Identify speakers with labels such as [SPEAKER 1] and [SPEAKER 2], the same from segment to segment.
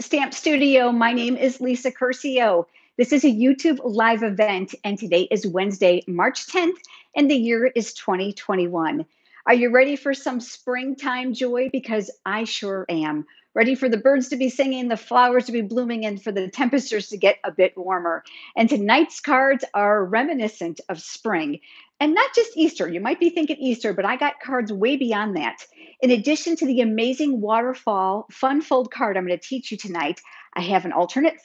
[SPEAKER 1] Stamp Studio. My name is Lisa Curcio. This is a YouTube live event, and today is Wednesday, March 10th, and the year is 2021. Are you ready for some springtime joy? Because I sure am. Ready for the birds to be singing, the flowers to be blooming, and for the temperatures to get a bit warmer. And tonight's cards are reminiscent of spring. And not just Easter. You might be thinking Easter, but I got cards way beyond that. In addition to the amazing Waterfall fun fold card I'm going to teach you tonight, I have an alternate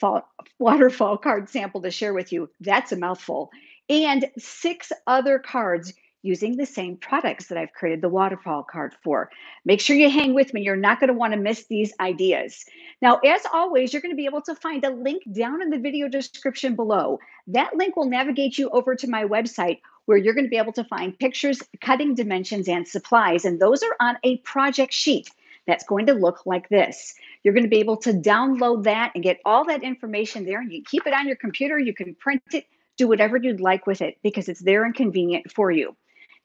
[SPEAKER 1] waterfall card sample to share with you. That's a mouthful. And 6 other cards using the same products that I've created the waterfall card for. Make sure you hang with me. You're not going to want to miss these ideas. Now, as always, you're going to be able to find a link down in the video description below. That link will navigate you over to my website, where you're going to be able to find pictures, cutting dimensions, and supplies. And those are on a project sheet that's going to look like this. You're going to be able to download that and get all that information there. And you keep it on your computer. You can print it, do whatever you'd like with it, because it's there and convenient for you.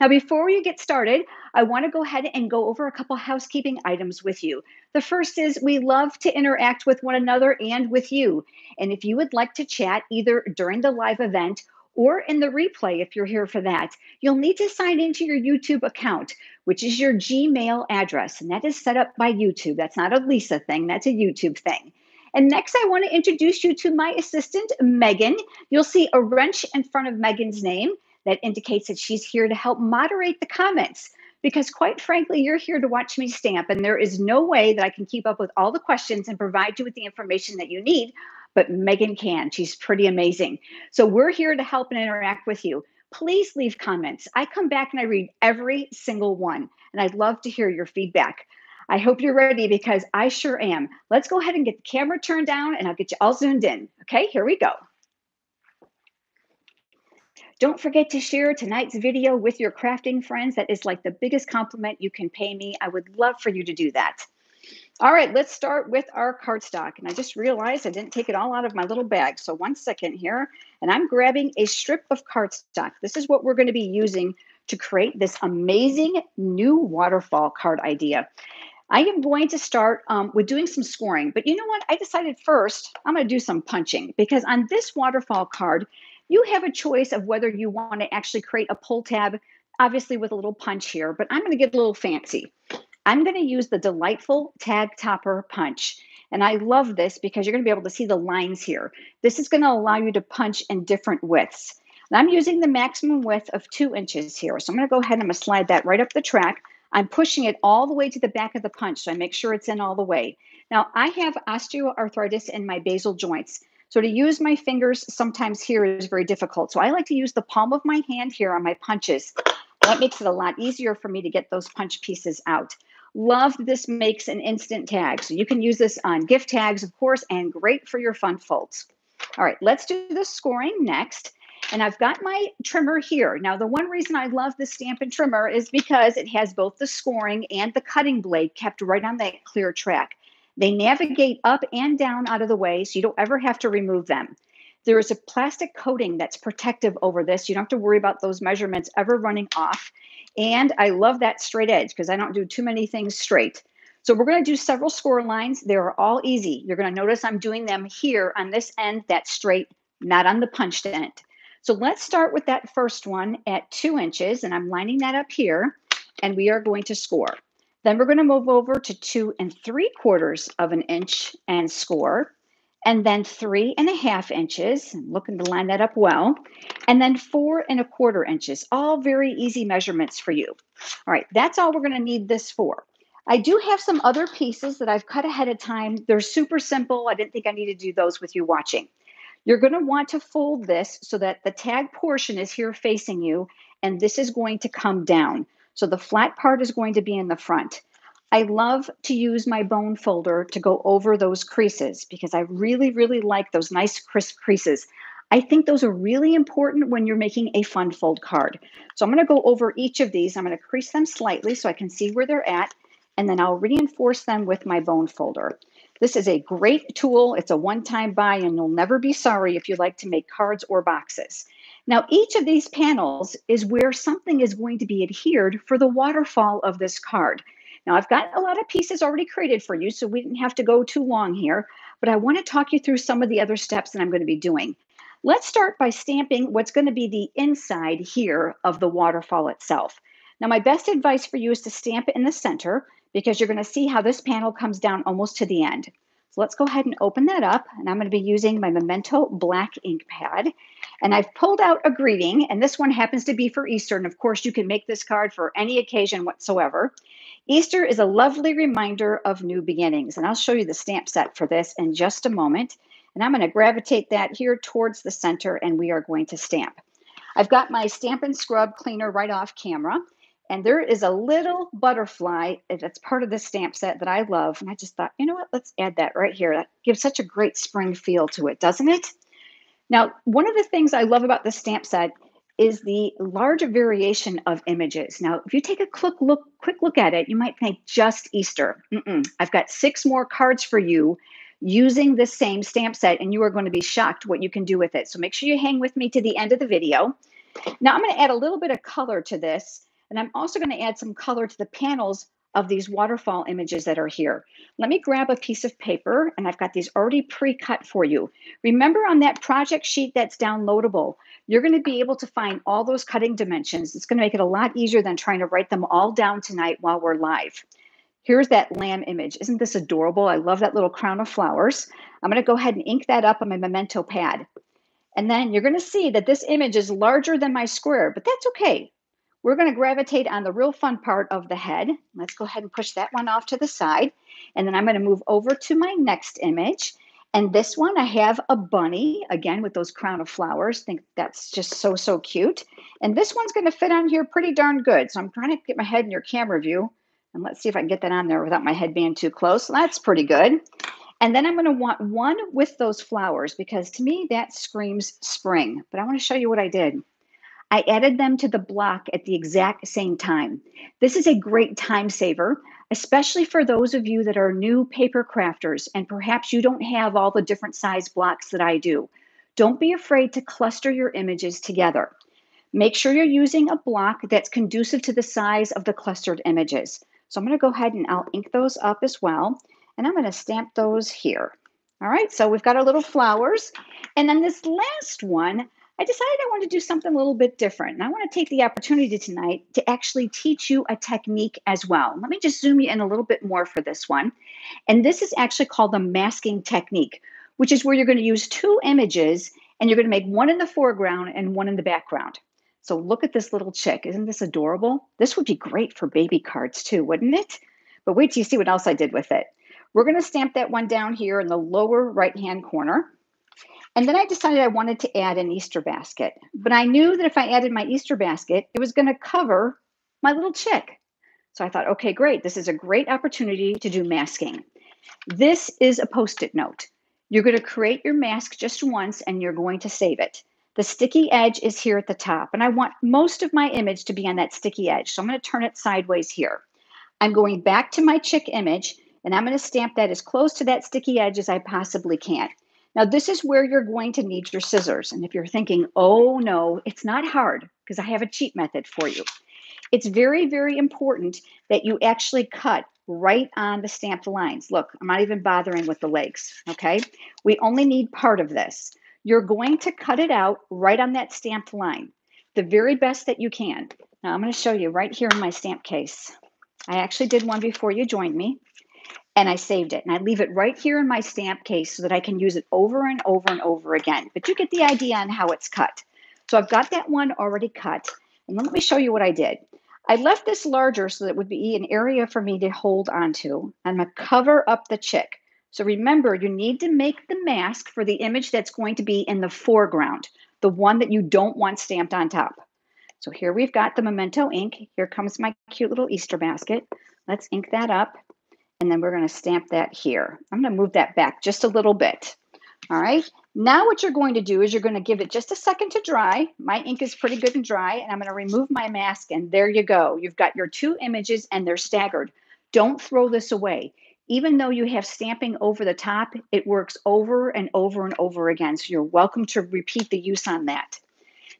[SPEAKER 1] Now, before you get started, I want to go ahead and go over a couple housekeeping items with you. The first is we love to interact with one another and with you. And if you would like to chat either during the live event or in the replay, if you're here for that, you'll need to sign into your YouTube account, which is your Gmail address. And that is set up by YouTube. That's not a Lisa thing, that's a YouTube thing. And next, I want to introduce you to my assistant, Megan. You'll see a wrench in front of Megan's name. That indicates that she's here to help moderate the comments, because quite frankly, you're here to watch me stamp, and there is no way that I can keep up with all the questions and provide you with the information that you need, but Megan can. She's pretty amazing. So we're here to help and interact with you. Please leave comments. I come back and I read every single one, and I'd love to hear your feedback. I hope you're ready, because I sure am. Let's go ahead and get the camera turned down, and I'll get you all zoomed in. Okay, here we go. Don't forget to share tonight's video with your crafting friends. That is like the biggest compliment you can pay me. I would love for you to do that. All right, let's start with our cardstock. And I just realized I didn't take it all out of my little bag. So 1 second here, and I'm grabbing a strip of cardstock. This is what we're going to be using to create this amazing new waterfall card idea. I am going to start with doing some scoring, but you know what? I decided first I'm going to do some punching, because on this waterfall card, you have a choice of whether you want to actually create a pull tab, obviously with a little punch here, but I'm going to get a little fancy. I'm going to use the delightful tag topper punch. And I love this because you're going to be able to see the lines here. This is going to allow you to punch in different widths. And I'm using the maximum width of 2 inches here. So I'm going to go ahead and I'm going to slide that right up the track. I'm pushing it all the way to the back of the punch, so I make sure it's in all the way. Now, I have osteoarthritis in my basal joints. So to use my fingers sometimes here is very difficult. So I like to use the palm of my hand here on my punches. That makes it a lot easier for me to get those punch pieces out. Love that this makes an instant tag. So you can use this on gift tags, of course, and great for your fun folds. All right, let's do the scoring next. And I've got my trimmer here. Now, the one reason I love this Stampin' Trimmer is because it has both the scoring and the cutting blade kept right on that clear track. They navigate up and down out of the way, so you don't ever have to remove them. There is a plastic coating that's protective over this. You don't have to worry about those measurements ever running off. And I love that straight edge because I don't do too many things straight. So we're going to do several score lines. They're all easy. You're going to notice I'm doing them here on this end that's straight, not on the punched end. So let's start with that first one at 2 inches, and I'm lining that up here, and we are going to score. Then we're going to move over to 2 3/4 of an inch and score, and then 3 1/2 inches. I'm looking to line that up well, and then 4 1/4 inches. All very easy measurements for you. All right, that's all we're going to need this for. I do have some other pieces that I've cut ahead of time. They're super simple. I didn't think I needed to do those with you watching. You're going to want to fold this so that the tag portion is here facing you, and this is going to come down. So the flat part is going to be in the front. I love to use my bone folder to go over those creases because I really, really like those nice crisp creases. I think those are really important when you're making a fun fold card. So I'm going to go over each of these. I'm going to crease them slightly so I can see where they're at, and then I'll reinforce them with my bone folder. This is a great tool. It's a one-time buy, and you'll never be sorry if you like to make cards or boxes. Now, each of these panels is where something is going to be adhered for the waterfall of this card. Now, I've got a lot of pieces already created for you, so we didn't have to go too long here, but I want to talk you through some of the other steps that I'm going to be doing. Let's start by stamping what's going to be the inside here of the waterfall itself. Now, my best advice for you is to stamp it in the center because you're going to see how this panel comes down almost to the end. So let's go ahead and open that up, and I'm going to be using my Memento black ink pad. And I've pulled out a greeting, and this one happens to be for Easter, and of course you can make this card for any occasion whatsoever. Easter is a lovely reminder of new beginnings, and I'll show you the stamp set for this in just a moment. And I'm going to gravitate that here towards the center, and we are going to stamp. I've got my Stamp and Scrub cleaner right off camera, and there is a little butterfly that's part of the stamp set that I love. And I just thought, you know what, let's add that right here. That gives such a great spring feel to it, doesn't it? Now, one of the things I love about the stamp set is the large variation of images. Now, if you take a quick look at it, you might think just Easter. I've got 6 more cards for you using the same stamp set, and you are going to be shocked what you can do with it. So make sure you hang with me to the end of the video. Now, I'm going to add a little bit of color to this, and I'm also going to add some color to the panels of these waterfall images that are here. Let me grab a piece of paper, and I've got these already pre-cut for you. Remember on that project sheet that's downloadable, you're going to be able to find all those cutting dimensions. It's going to make it a lot easier than trying to write them all down tonight while we're live. Here's that lamb image. Isn't this adorable? I love that little crown of flowers. I'm going to go ahead and ink that up on my Memento pad. And then you're going to see that this image is larger than my square, but that's okay. We're going to gravitate on the real fun part of the head. Let's go ahead and push that one off to the side. And then I'm going to move over to my next image. And this one, I have a bunny, again, with those crown of flowers. I think that's just so, so cute. And this one's going to fit on here pretty darn good. So I'm trying to get my head in your camera view. And let's see if I can get that on there without my head being too close. That's pretty good. And then I'm going to want one with those flowers because to me, that screams spring. But I want to show you what I did. I added them to the block at the exact same time. This is a great time saver, especially for those of you that are new paper crafters and perhaps you don't have all the different size blocks that I do. Don't be afraid to cluster your images together. Make sure you're using a block that's conducive to the size of the clustered images. So I'm going to go ahead and I'll ink those up as well. And I'm going to stamp those here. All right, so we've got our little flowers. And then this last one, I decided I wanted to do something a little bit different. And I want to take the opportunity tonight to actually teach you a technique as well. Let me just zoom you in a little bit more for this one. And this is actually called the masking technique, which is where you're going to use 2 images and you're going to make one in the foreground and one in the background. So look at this little chick. Isn't this adorable? This would be great for baby cards too, wouldn't it? But wait till you see what else I did with it. We're going to stamp that one down here in the lower right-hand corner. And then I decided I wanted to add an Easter basket. But I knew that if I added my Easter basket, it was going to cover my little chick. So I thought, okay, great. This is a great opportunity to do masking. This is a Post-it note. You're going to create your mask just once and you're going to save it. The sticky edge is here at the top. And I want most of my image to be on that sticky edge. So I'm going to turn it sideways here. I'm going back to my chick image and I'm going to stamp that as close to that sticky edge as I possibly can. Now, this is where you're going to need your scissors. And if you're thinking, oh no, it's not hard because I have a cheat method for you. It's very, very important that you actually cut right on the stamped lines. Look, I'm not even bothering with the legs, okay? We only need part of this. You're going to cut it out right on that stamped line, the very best that you can. Now, I'm going to show you right here in my stamp case. I actually did one before you joined me. And I saved it. And I leave it right here in my stamp case so that I can use it over and over and over again. But you get the idea on how it's cut. So I've got that one already cut. And let me show you what I did. I left this larger so that it would be an area for me to hold onto. I'm going to cover up the chick. So remember, you need to make the mask for the image that's going to be in the foreground, the one that you don't want stamped on top. So here we've got the Memento ink. Here comes my cute little Easter basket. Let's ink that up. And then we're going to stamp that here. I'm going to move that back just a little bit. All right. Now what you're going to do is you're going to give it just a second to dry. My ink is pretty good and dry. And I'm going to remove my mask. And there you go. You've got your 2 images and they're staggered. Don't throw this away. Even though you have stamping over the top, it works over and over and over again. So you're welcome to repeat the use on that.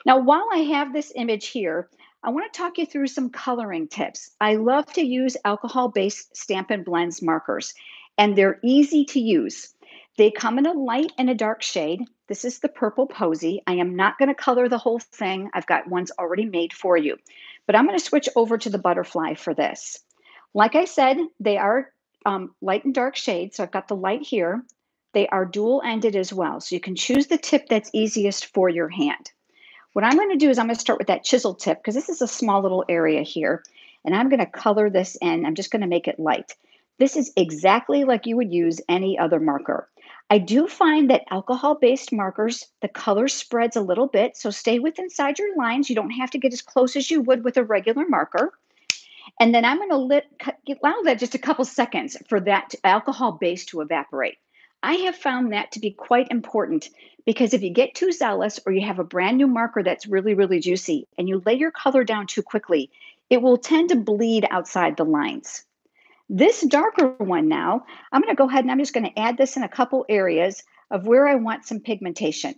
[SPEAKER 1] Now, while I have this image here, I want to talk you through some coloring tips. I love to use alcohol-based Stampin' Blends markers, and they're easy to use. They come in a light and a dark shade. This is the purple posy. I am not going to color the whole thing. I've got ones already made for you. But I'm going to switch over to the butterfly for this. Like I said, they are light and dark shades. So I've got the light here. They are dual-ended as well. So you can choose the tip that's easiest for your hand. What I'm going to do is I'm going to start with that chisel tip because this is a small little area here. And I'm going to color this in. I'm just going to make it light. This is exactly like you would use any other marker. I do find that alcohol-based markers, the color spreads a little bit. So stay within inside your lines. You don't have to get as close as you would with a regular marker. And then I'm going to allow that just a couple seconds for that alcohol base to evaporate. I have found that to be quite important because if you get too zealous or you have a brand new marker that's really, really juicy and you lay your color down too quickly, it will tend to bleed outside the lines. This darker one now, I'm going to go ahead and I'm just going to add this in a couple areas of where I want some pigmentation.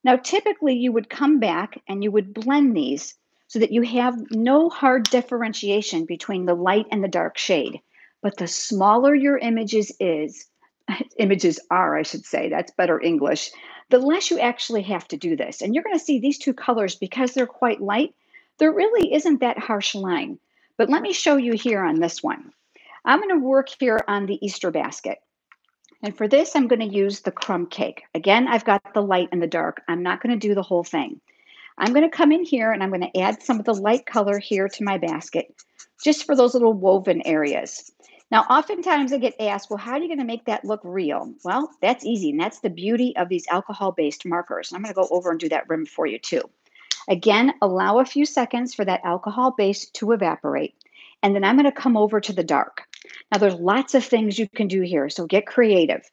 [SPEAKER 1] Now, typically you would come back and you would blend these so that you have no hard differentiation between the light and the dark shade. But the smaller your images are, I should say, that's better English, the less you actually have to do this. And you're going to see these two colors, because they're quite light, there really isn't that harsh line. But let me show you here on this one. I'm going to work here on the Easter basket. And for this, I'm going to use the crumb cake. Again, I've got the light and the dark. I'm not going to do the whole thing. I'm going to come in here and I'm going to add some of the light color here to my basket, just for those little woven areas. Now, oftentimes I get asked, well, how are you going to make that look real? Well, that's easy, and that's the beauty of these alcohol-based markers. And I'm going to go over and do that rim for you too. Again, allow a few seconds for that alcohol base to evaporate. And then I'm going to come over to the dark. Now, there's lots of things you can do here, so get creative.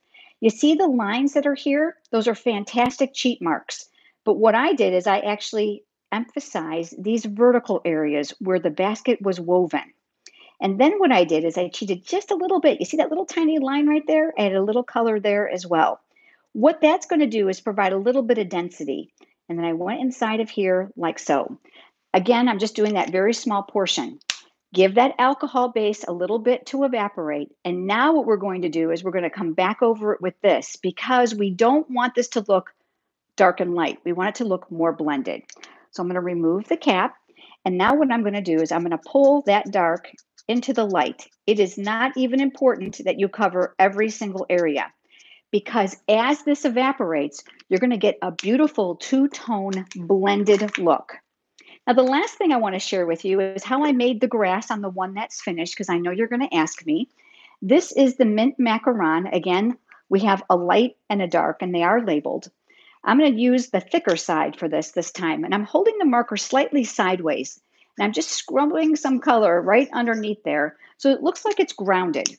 [SPEAKER 1] You see the lines that are here? Those are fantastic cheat marks. But what I did is I actually emphasized these vertical areas where the basket was woven. And then what I did is I cheated just a little bit. You see that little tiny line right there? I added a little color there as well. What that's going to do is provide a little bit of density. And then I went inside of here like so. Again, I'm just doing that very small portion. Give that alcohol base a little bit to evaporate. And now what we're going to do is we're going to come back over it with this, because we don't want this to look dark and light. We want it to look more blended. So I'm going to remove the cap. And now what I'm going to do is I'm going to pull that dark into the light. It is not even important that you cover every single area, because as this evaporates, you're going to get a beautiful two-tone blended look. Now, the last thing I want to share with you is how I made the grass on the one that's finished, because I know you're going to ask me. This is the mint macaron. Again, we have a light and a dark, and they are labeled. I'm going to use the thicker side for this time, and I'm holding the marker slightly sideways, and I'm just scrubbing some color right underneath there so it looks like it's grounded.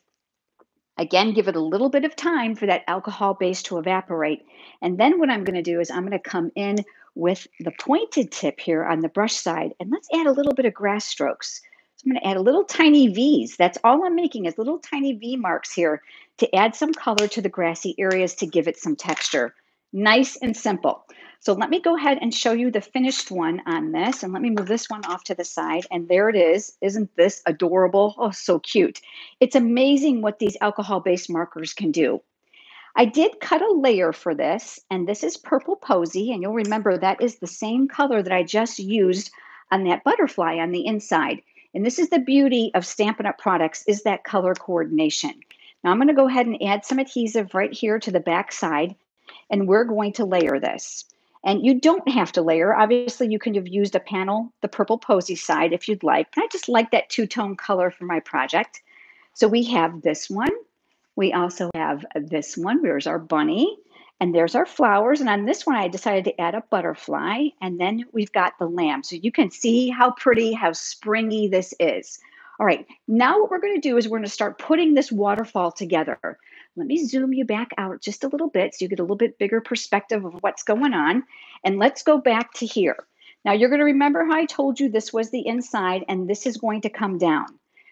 [SPEAKER 1] Again, give it a little bit of time for that alcohol base to evaporate. And then what I'm going to do is I'm going to come in with the pointed tip here on the brush side, and let's add a little bit of grass strokes. So I'm going to add a little tiny V's. That's all I'm making, is little tiny V marks here to add some color to the grassy areas to give it some texture. Nice and simple. So let me go ahead and show you the finished one on this, and let me move this one off to the side, and there it is. Isn't this adorable? Oh, so cute. It's amazing what these alcohol-based markers can do. I did cut a layer for this, and this is purple posy, and you'll remember that is the same color that I just used on that butterfly on the inside. And this is the beauty of Stampin' Up! Products, is that color coordination. Now I'm going to go ahead and add some adhesive right here to the back side, and we're going to layer this. And you don't have to layer. Obviously, you can have used a panel, the purple posy side, if you'd like. I just like that two-tone color for my project. So we have this one. We also have this one. There's our bunny, and there's our flowers. And on this one, I decided to add a butterfly, and then we've got the lamb. So you can see how pretty, how springy this is. All right, now what we're going to do is we're going to start putting this waterfall together. Let me zoom you back out just a little bit so you get a little bit bigger perspective of what's going on. And let's go back to here. Now you're going to remember how I told you this was the inside, and this is going to come down.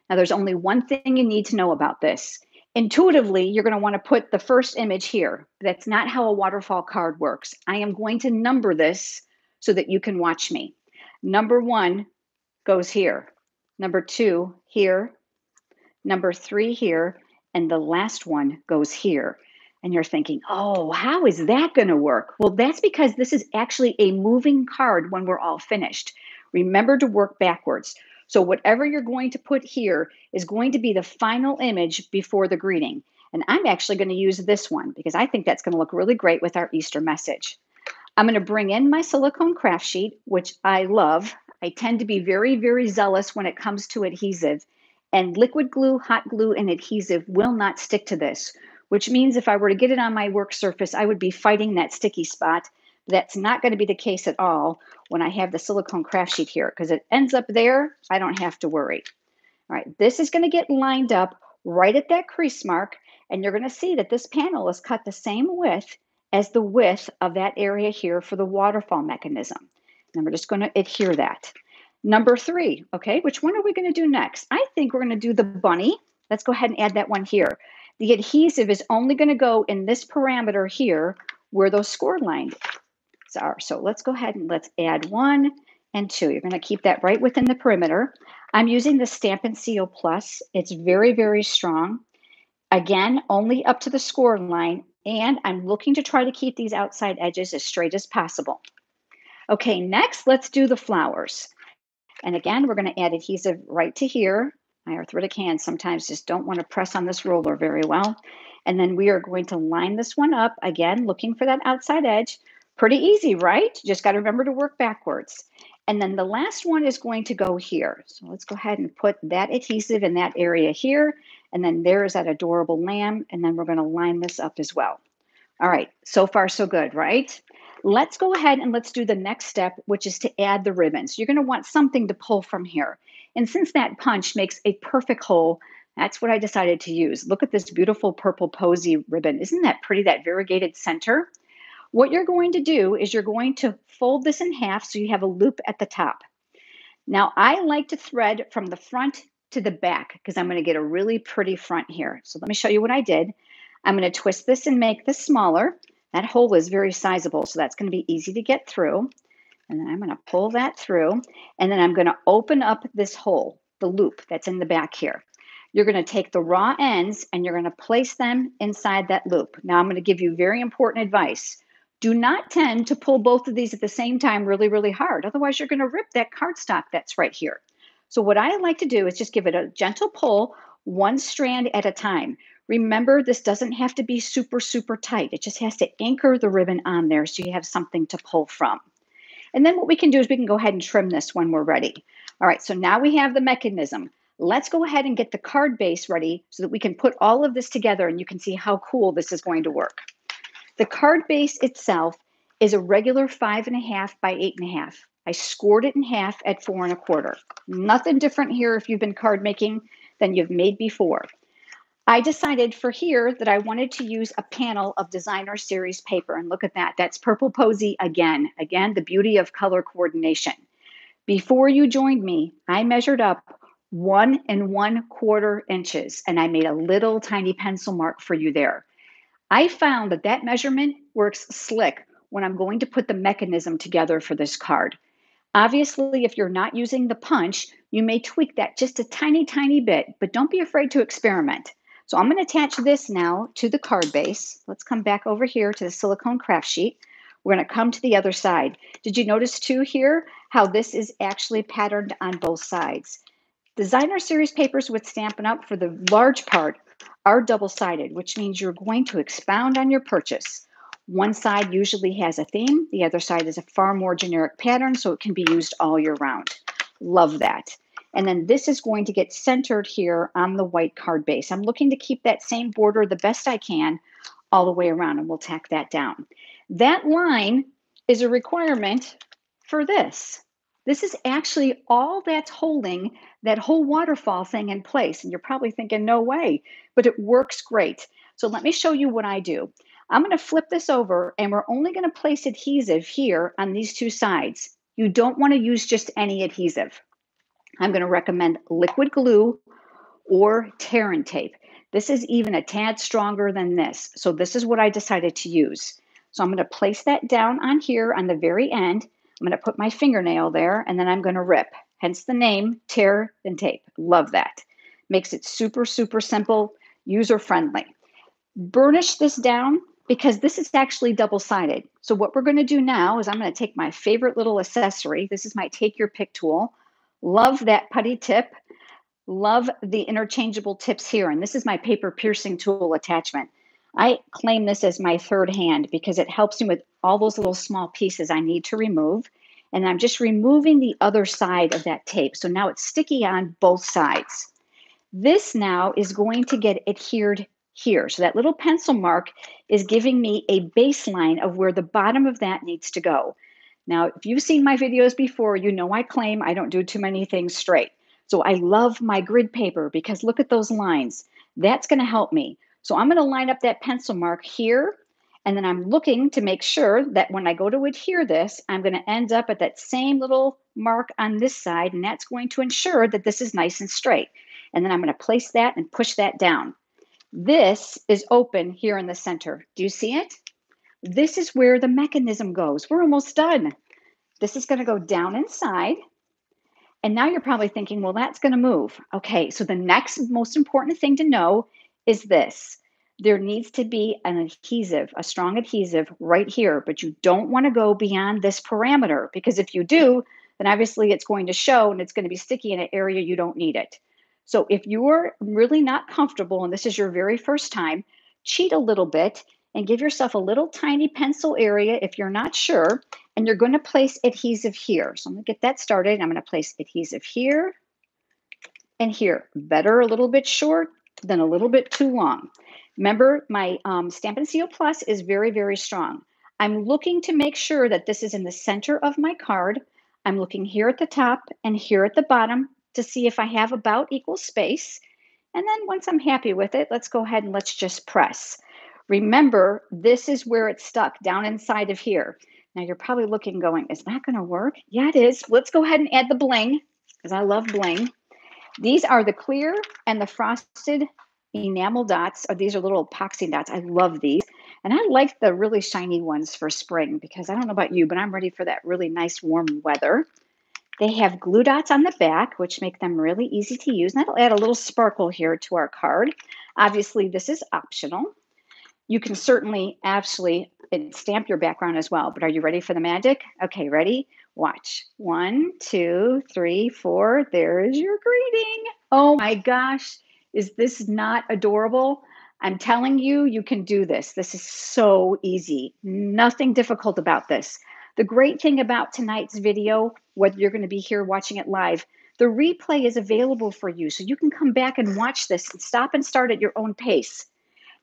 [SPEAKER 1] Now there's only one thing you need to know about this. Intuitively, you're going to want to put the first image here. That's not how a waterfall card works. I am going to number this so that you can watch me. Number 1, goes here. Number 2 here. Number 3 here. And the last one goes here. And you're thinking, oh, how is that going to work? Well, that's because this is actually a moving card when we're all finished. Remember to work backwards. So whatever you're going to put here is going to be the final image before the greeting. And I'm actually going to use this one because I think that's going to look really great with our Easter message. I'm going to bring in my silicone craft sheet, which I love. I tend to be very, very zealous when it comes to adhesive. And liquid glue, hot glue, and adhesive will not stick to this, which means if I were to get it on my work surface, I would be fighting that sticky spot. That's not going to be the case at all when I have the silicone craft sheet here, because it ends up there, I don't have to worry. All right, this is going to get lined up right at that crease mark, and you're going to see that this panel is cut the same width as the width of that area here for the waterfall mechanism. And we're just going to adhere that. Number 3, okay, which one are we going to do next? I think we're going to do the bunny. Let's go ahead and add that one here. The adhesive is only going to go in this parameter here where those score lines are. So let's go ahead and let's add 1 and 2. You're going to keep that right within the perimeter. I'm using the Stamp and Seal Plus. It's very, very strong. Again, only up to the score line, and I'm looking to try to keep these outside edges as straight as possible. Okay, next, let's do the flowers. And again, we're going to add adhesive right to here. My arthritic hands sometimes just don't want to press on this roller very well. And then we are going to line this one up, again, looking for that outside edge. Pretty easy, right? Just got to remember to work backwards. And then the last one is going to go here. So let's go ahead and put that adhesive in that area here. And then there's that adorable lamb. And then we're going to line this up as well. All right, so far so good, right? Let's go ahead and let's do the next step, which is to add the ribbons. You're going to want something to pull from here. And since that punch makes a perfect hole, that's what I decided to use. Look at this beautiful purple posy ribbon. Isn't that pretty, that variegated center? What you're going to do is you're going to fold this in half so you have a loop at the top. Now, I like to thread from the front to the back because I'm going to get a really pretty front here. So let me show you what I did. I'm going to twist this and make this smaller. That hole is very sizable, so that's going to be easy to get through. And then I'm going to pull that through, and then I'm going to open up this hole, the loop that's in the back here. You're going to take the raw ends and you're going to place them inside that loop. Now, I'm going to give you very important advice. Do not tend to pull both of these at the same time really, really hard. Otherwise, you're going to rip that cardstock that's right here. So what I like to do is just give it a gentle pull, one strand at a time. Remember, this doesn't have to be super, super tight. It just has to anchor the ribbon on there so you have something to pull from. And then what we can do is we can go ahead and trim this when we're ready. All right, so now we have the mechanism. Let's go ahead and get the card base ready so that we can put all of this together and you can see how cool this is going to work. The card base itself is a regular 5.5 by 8.5. I scored it in half at 4 1/4. Nothing different here if you've been card making than you've made before. I decided for here that I wanted to use a panel of designer series paper. And look at that. That's Purple Posy again. Again, the beauty of color coordination. Before you joined me, I measured up 1 1/4 inches and I made a little tiny pencil mark for you there. I found that that measurement works slick when I'm going to put the mechanism together for this card. Obviously, if you're not using the punch, you may tweak that just a tiny, tiny bit, but don't be afraid to experiment. So I'm going to attach this now to the card base. Let's come back over here to the silicone craft sheet. We're going to come to the other side. Did you notice too here how this is actually patterned on both sides? Designer series papers with Stampin' Up! For the large part are double-sided, which means you're going to expound on your purchase. One side usually has a theme. The other side is a far more generic pattern, so it can be used all year round. Love that. And then this is going to get centered here on the white card base. I'm looking to keep that same border the best I can all the way around, and we'll tack that down. That line is a requirement for this. This is actually all that's holding that whole waterfall thing in place. And you're probably thinking, no way, but it works great. So let me show you what I do. I'm going to flip this over and we're only going to place adhesive here on these two sides. You don't want to use just any adhesive. I'm going to recommend liquid glue or tear and tape. This is even a tad stronger than this. So this is what I decided to use. So I'm going to place that down on here on the very end. I'm going to put my fingernail there and then I'm going to rip. hence the name, tear and tape. Love that. Makes it super, super simple, user-friendly. Burnish this down because this is actually double-sided. So what we're going to do now is I'm going to take my favorite little accessory. This is my Take Your Pick tool. Love that putty tip. Love the interchangeable tips here. And this is my paper piercing tool attachment. I claim this as my third hand because it helps me with all those little small pieces I need to remove. And I'm just removing the other side of that tape. So now it's sticky on both sides. This now is going to get adhered here. So that little pencil mark is giving me a baseline of where the bottom of that needs to go. Now, if you've seen my videos before, you know I claim I don't do too many things straight. So I love my grid paper because look at those lines. That's going to help me. So I'm going to line up that pencil mark here, and then I'm looking to make sure that when I go to adhere this, I'm going to end up at that same little mark on this side, and that's going to ensure that this is nice and straight. And then I'm going to place that and push that down. This is open here in the center. Do you see it? This is where the mechanism goes. We're almost done. This is going to go down inside. And now you're probably thinking, well, that's going to move. Okay, so the next most important thing to know is this. There needs to be an adhesive, a strong adhesive right here, but you don't want to go beyond this parameter because if you do, then obviously it's going to show and it's going to be sticky in an area you don't need it. So if you're really not comfortable and this is your very first time, cheat a little bit and give yourself a little tiny pencil area if you're not sure, and you're going to place adhesive here. So I'm going to get that started. I'm going to place adhesive here and here. Better a little bit short than a little bit too long. Remember, my Stampin' Seal Plus is very, very strong. I'm looking to make sure that this is in the center of my card. I'm looking here at the top and here at the bottom to see if I have about equal space. And then once I'm happy with it, let's go ahead and let's just press. Remember, this is where it's stuck, down inside of here. Now you're probably looking going, is that going to work? Yeah, it is. Let's go ahead and add the bling because I love bling. These are the clear and the frosted enamel dots. These are little epoxy dots. I love these. And I like the really shiny ones for spring because I don't know about you, but I'm ready for that really nice warm weather. They have glue dots on the back, which make them really easy to use. And that'll add a little sparkle here to our card. Obviously, this is optional. You can certainly actually stamp your background as well. But are you ready for the magic? Okay, ready? Watch. 1, 2, 3, 4. There's your greeting. Oh my gosh. Is this not adorable? I'm telling you, you can do this. This is so easy. Nothing difficult about this. The great thing about tonight's video, whether you're going to be here watching it live, the replay is available for you. So you can come back and watch this and stop and start at your own pace.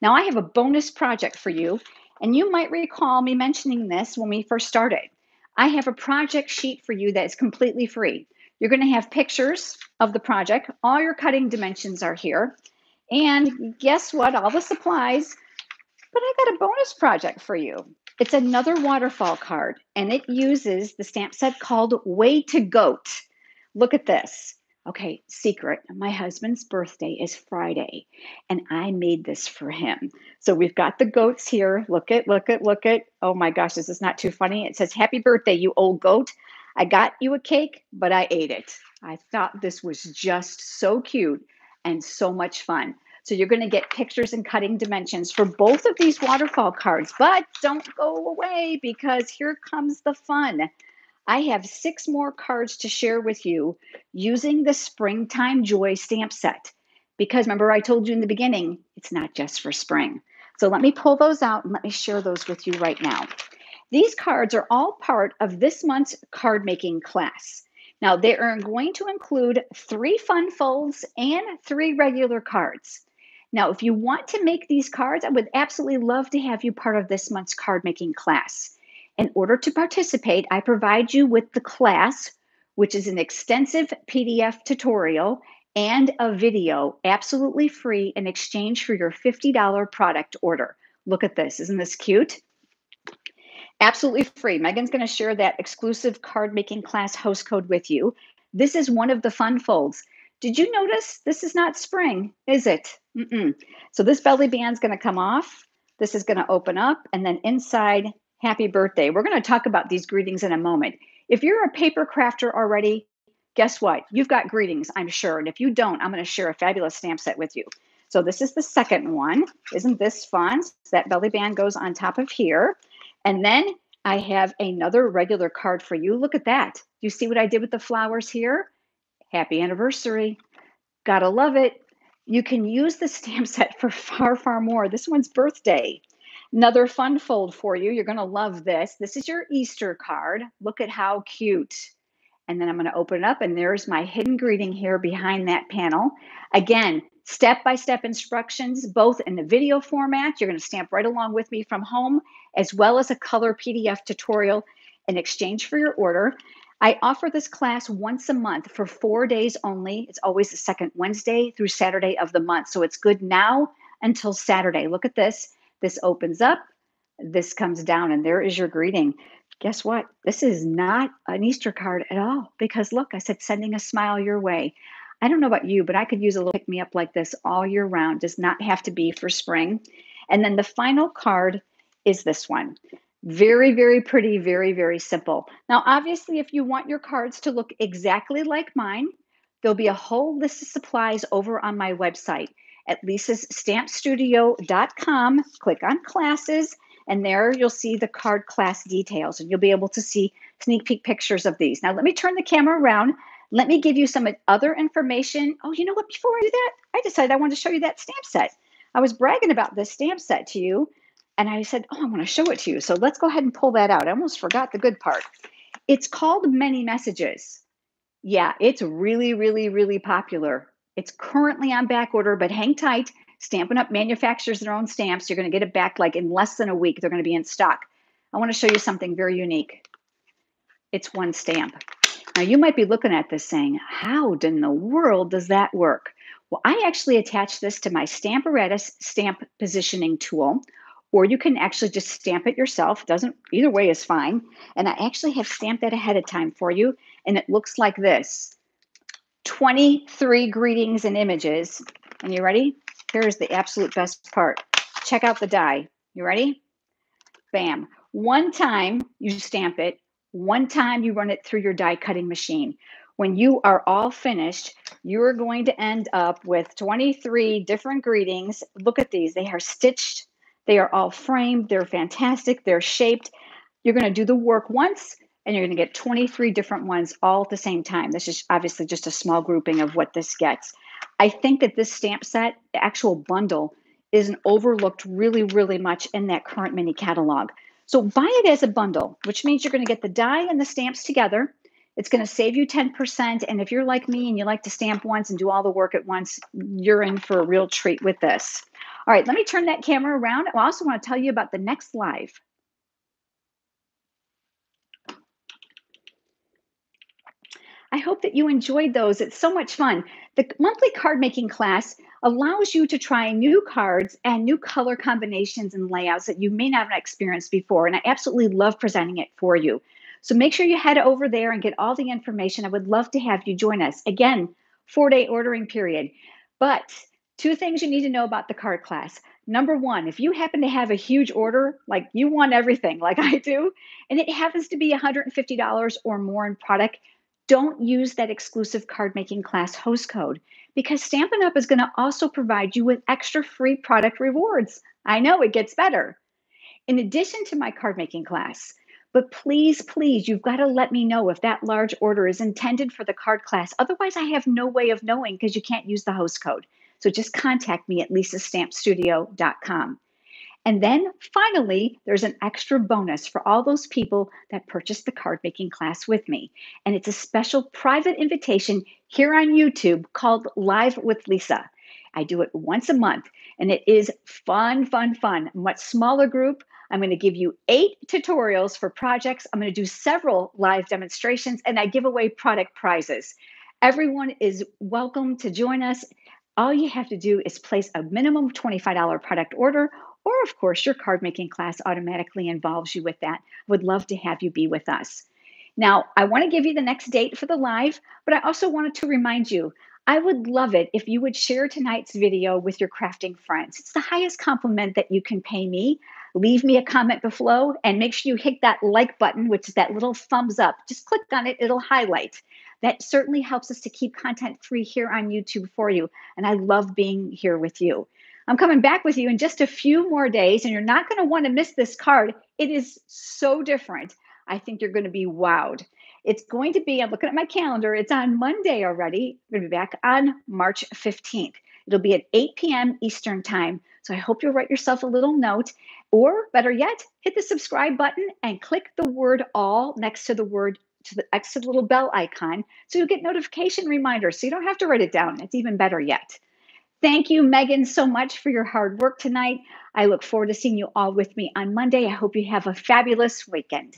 [SPEAKER 1] Now, I have a bonus project for you, and you might recall me mentioning this when we first started. I have a project sheet for you that is completely free. You're going to have pictures of the project. All your cutting dimensions are here. And guess what? All the supplies. But I got a bonus project for you. It's another waterfall card, and it uses the stamp set called Way to Goat. Look at this. Okay, secret. My husband's birthday is Friday, and I made this for him. So we've got the goats here. Look it, look it, look it. Oh my gosh, this is not too funny. It says, happy birthday, you old goat. I got you a cake, but I ate it. I thought this was just so cute and so much fun. So you're going to get pictures and cutting dimensions for both of these waterfall cards, but don't go away because here comes the fun. I have 6 more cards to share with you using the Springtime Joy stamp set. Because remember, I told you in the beginning, it's not just for spring. So let me pull those out and let me share those with you right now. These cards are all part of this month's card making class. Now, they are going to include 3 fun folds and 3 regular cards. Now, if you want to make these cards, I would absolutely love to have you part of this month's card making class. In order to participate, I provide you with the class, which is an extensive PDF tutorial and a video absolutely free in exchange for your $50 product order. Look at this. Isn't this cute? Absolutely free. Megan's going to share that exclusive card making class host code with you. This is one of the fun folds. Did you notice this is not spring, is it? So this belly band's going to come off. This is going to open up, and then inside, happy birthday. We're going to talk about these greetings in a moment. If you're a paper crafter already, guess what? You've got greetings, I'm sure. And if you don't, I'm going to share a fabulous stamp set with you. So this is the second one. Isn't this fun? So that belly band goes on top of here. And then I have another regular card for you. Look at that. You see what I did with the flowers here? Happy anniversary. Gotta love it. You can use the stamp set for far, far more. This one's birthday. Another fun fold for you. You're going to love this. This is your Easter card. Look at how cute. And then I'm going to open it up, and there's my hidden greeting here behind that panel. Again, step-by-step instructions, both in the video format. You're going to stamp right along with me from home, as well as a color PDF tutorial in exchange for your order. I offer this class once a month for 4 days only. It's always the second Wednesday through Saturday of the month. So it's good now until Saturday. Look at this. This opens up, this comes down, and there is your greeting. Guess what? This is not an Easter card at all, because look, I said sending a smile your way. I don't know about you, but I could use a little pick me up like this all year round. Does not have to be for spring. And then the final card is this one. Very, very pretty, very, very simple. Now, obviously, if you want your cards to look exactly like mine, there'll be a whole list of supplies over on my website at lisastampstudio.com. Click on classes, and there you'll see the card class details, and you'll be able to see sneak peek pictures of these. Now, let me turn the camera around. Let me give you some other information. Oh, you know what? Before I do that, I decided I wanted to show you that stamp set. I was bragging about this stamp set to you, and I said, oh, I want to show it to you. So let's go ahead and pull that out. I almost forgot the good part. It's called Many Messages. Yeah, it's really, really, really popular. It's currently on back order, but hang tight. Stampin' Up! Manufactures their own stamps. You're going to get it back like in less than a week. They're going to be in stock. I want to show you something very unique. It's one stamp. Now, you might be looking at this saying, how in the world does that work? Well, I actually attach this to my Stamparatus stamp positioning tool, or you can actually just stamp it yourself. Doesn't, either way is fine. And I actually have stamped that ahead of time for you, and it looks like this. 23 greetings and images. And you ready? Here's the absolute best part. Check out the die. You ready? Bam. One time you stamp it, one time you run it through your die cutting machine. When you are all finished, you're going to end up with 23 different greetings. Look at these. They are stitched. They are all framed. They're fantastic. They're shaped. You're going to do the work once, and you're going to get 23 different ones all at the same time. This is obviously just a small grouping of what this gets. I think that this stamp set, the actual bundle, isn't overlooked really, really much in that current mini catalog. So buy it as a bundle, which means you're going to get the die and the stamps together. It's going to save you 10%. And if you're like me and you like to stamp once and do all the work at once, you're in for a real treat with this. All right, let me turn that camera around. I also want to tell you about the next live. I hope that you enjoyed those. It's so much fun. The monthly card making class allows you to try new cards and new color combinations and layouts that you may not have experienced before. And I absolutely love presenting it for you. So make sure you head over there and get all the information. I would love to have you join us. Again, 4-day ordering period. But 2 things you need to know about the card class. Number 1, if you happen to have a huge order, like you want everything like I do, and it happens to be $150 or more in product, don't use that exclusive card making class host code, because Stampin' Up! Is going to also provide you with extra free product rewards. I know it gets better. In addition to my card making class. But please, please, you've got to let me know if that large order is intended for the card class. Otherwise, I have no way of knowing because you can't use the host code. So just contact me at lisastampstudio.com. And then finally, there's an extra bonus for all those people that purchased the card making class with me. And it's a special private invitation here on YouTube called Live with Lisa. I do it once a month, and it is fun, fun, fun. Much smaller group. I'm going to give you 8 tutorials for projects. I'm going to do several live demonstrations, and I give away product prizes. Everyone is welcome to join us. All you have to do is place a minimum $25 product order, or of course, your card making class automatically involves you with that. Would love to have you be with us. Now, I want to give you the next date for the live, but I also wanted to remind you, I would love it if you would share tonight's video with your crafting friends. It's the highest compliment that you can pay me. Leave me a comment below and make sure you hit that like button, which is that little thumbs up. Just click on it, it'll highlight. That certainly helps us to keep content free here on YouTube for you. And I love being here with you. I'm coming back with you in just a few more days, and you're not going to want to miss this card. It is so different. I think you're going to be wowed. It's going to be, I'm looking at my calendar, it's on Monday already. We're going to be back on March 15th. It'll be at 8 p.m. Eastern Time. So I hope you'll write yourself a little note, or better yet, hit the subscribe button and click the word all next to the word to the next to the little bell icon so you'll get notification reminders so you don't have to write it down. It's even better yet. Thank you, Megan, so much for your hard work tonight. I look forward to seeing you all with me on Monday. I hope you have a fabulous weekend.